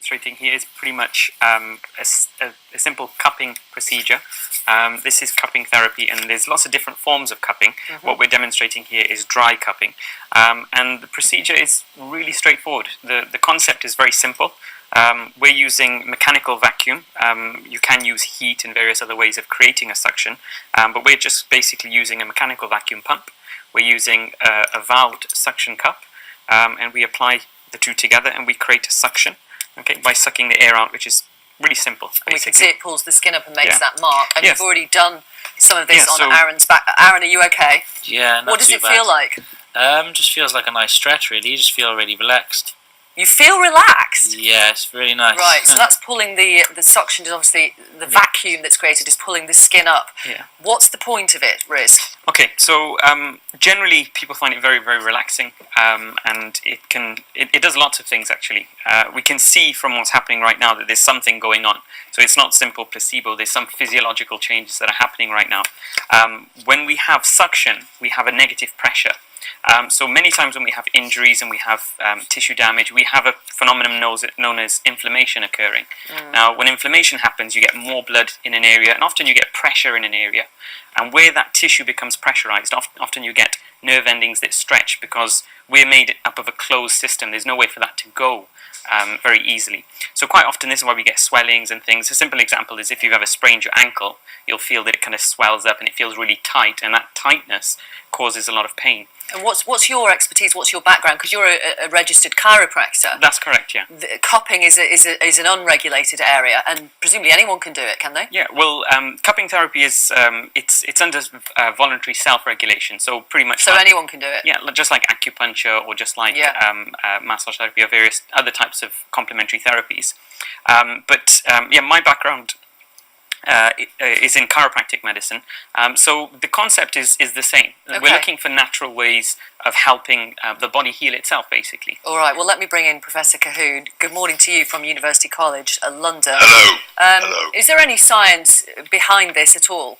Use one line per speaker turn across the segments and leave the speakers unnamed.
demonstrating here is pretty much a simple cupping procedure. This is cupping therapy, and there's lots of different forms of cupping. What we're demonstrating here is dry cupping. And the procedure is really straightforward. The concept is very simple. We're using mechanical vacuum. You can use heat and various other ways of creating a suction, but we're just basically using a mechanical vacuum pump. We're using a valved suction cup, and we apply the two together and we create a suction, okay, by sucking the air out, which is really simple. Basically.
We can see it pulls the skin up and makes that mark. And you've already done some of this on Aaron's back. Aaron, are you okay?
Yeah, not
What does
too
it
bad.
feel like?
Just feels like a nice stretch, really. You just feel really relaxed.
You feel relaxed?
Yeah, it's really nice.
Right, so that's pulling the suction, is obviously the vacuum that's created is pulling the skin up.
Yeah.
What's the point of it, Riz?
Okay, so generally people find it very, very relaxing, and it does lots of things actually. We can see from what's happening right now that there's something going on. So it's not simple placebo, there's some physiological changes that are happening right now. When we have suction, we have a negative pressure. So many times when we have injuries and we have tissue damage, we have a phenomenon known as inflammation occurring. Now, when inflammation happens, you get more blood in an area, and often you get pressure in an area. And where that tissue becomes pressurized, often you get nerve endings that stretch, because we're made up of a closed system. There's no way for that to go very easily. So quite often this is why we get swellings and things. A simple example is if you've ever sprained your ankle, you'll feel that it kind of swells up and it feels really tight, and that tightness causes a lot of pain.
And what's your expertise? What's your background? Because you're a registered chiropractor.
That's correct, yeah.
Cupping is an unregulated area, and presumably anyone can do it, can they?
Yeah, well, cupping therapy is it's under voluntary self-regulation, so pretty much.
So anyone can do it.
Yeah, just like acupuncture or just like massage therapy or various other types of complementary therapies. But my background is in chiropractic medicine. So the concept is the same.
Okay.
We're looking for natural ways of helping the body heal itself, basically.
All right, well, let me bring in Professor Cahoon. Good morning to you from University College London.
Hello.
Hello. Is there any science behind this at all?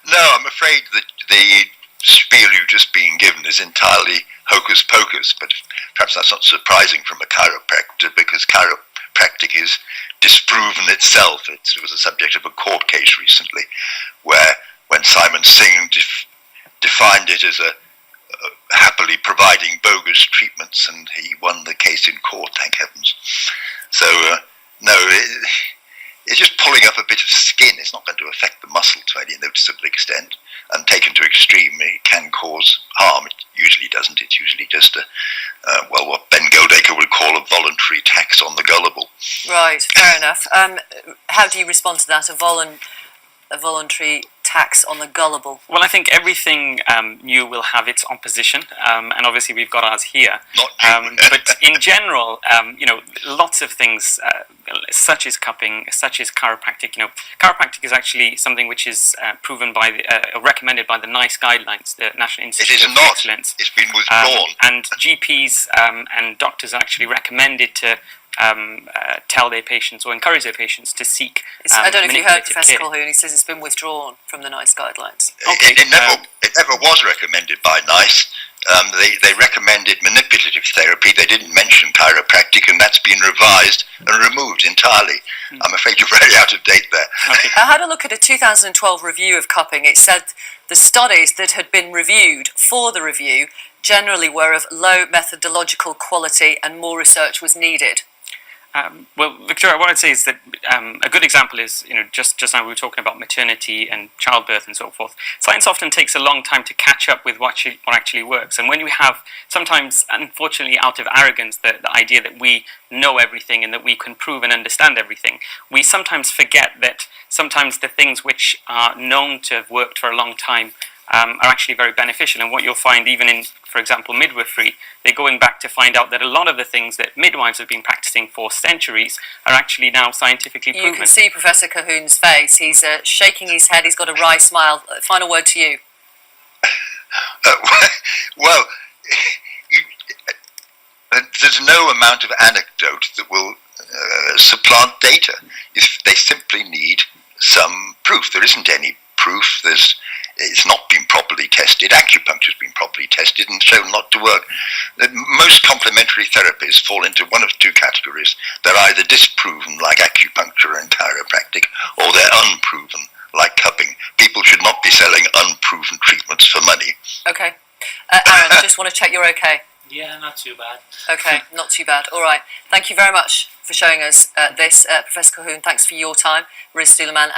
No, I'm afraid that the spiel you've just been given is entirely hocus pocus, but perhaps that's not surprising from a chiropractor, because chiropractic is disproven itself. It was the subject of a court case recently, where when Simon Singh defined it as a happily providing bogus treatments, and he won the case in court, thank heavens. So it's just pulling up a bit of skin. It's not going to affect the muscle to any noticeable extent, and taken to extreme, it can cause harm. It usually doesn't. It's usually just what Ben Goldacre would call a voluntary tax on the gullible.
Right, fair enough. How do you respond to that, a voluntary tax on the gullible?
Well, I think everything new will have its opposition, and obviously we've got ours here. But in general, lots of things, such as cupping, such as chiropractic. Chiropractic is actually something which is proven by, recommended by the NICE guidelines, the National Institute of Excellence.
It's been withdrawn.
And GPs and doctors are actually recommended to tell their patients or encourage their patitions to seek
I don't know if you heard Professor
care.
Colquhoun, he says it's been withdrawn from the NICE guidelines.
Okay.
It never was recommended by NICE. They recommended manipulative therapy. They didn't mention chiropractic, and that's been revised and removed entirely. I'm afraid you're very out of date there.
Okay.
I had a look at a 2012 review of cupping. It said the studies that had been reviewed for the review generally were of low methodological quality, and more research was needed.
Well, Victoria, what I'd say is that a good example is, just now we were talking about maternity and childbirth and so forth. Science often takes a long time to catch up with what actually works. And when we have, sometimes, unfortunately, out of arrogance, the idea that we know everything and that we can prove and understand everything, we sometimes forget that sometimes the things which are known to have worked for a long time are actually very beneficial. And what you'll find even in, for example, midwifery, they're going back to find out that a lot of the things that midwives have been practicing for centuries are actually now scientifically proven.
You can see Professor Cahoon's face. He's shaking his head. He's got a wry smile. Final word to you.
There's no amount of anecdote that will supplant data. They simply need some proof. There isn't any proof. It's not been properly tested. Acupuncture's been properly tested and shown not to work. Most complementary therapies fall into one of two categories. They're either disproven, like acupuncture and chiropractic, or they're unproven, like cupping. People should not be selling unproven treatments for money.
Okay. Aaron, just want to check you're okay.
Yeah, not too bad.
Okay, not too bad. All right. Thank you very much for showing us this. Professor Colquhoun, thanks for your time. Riz Suleiman.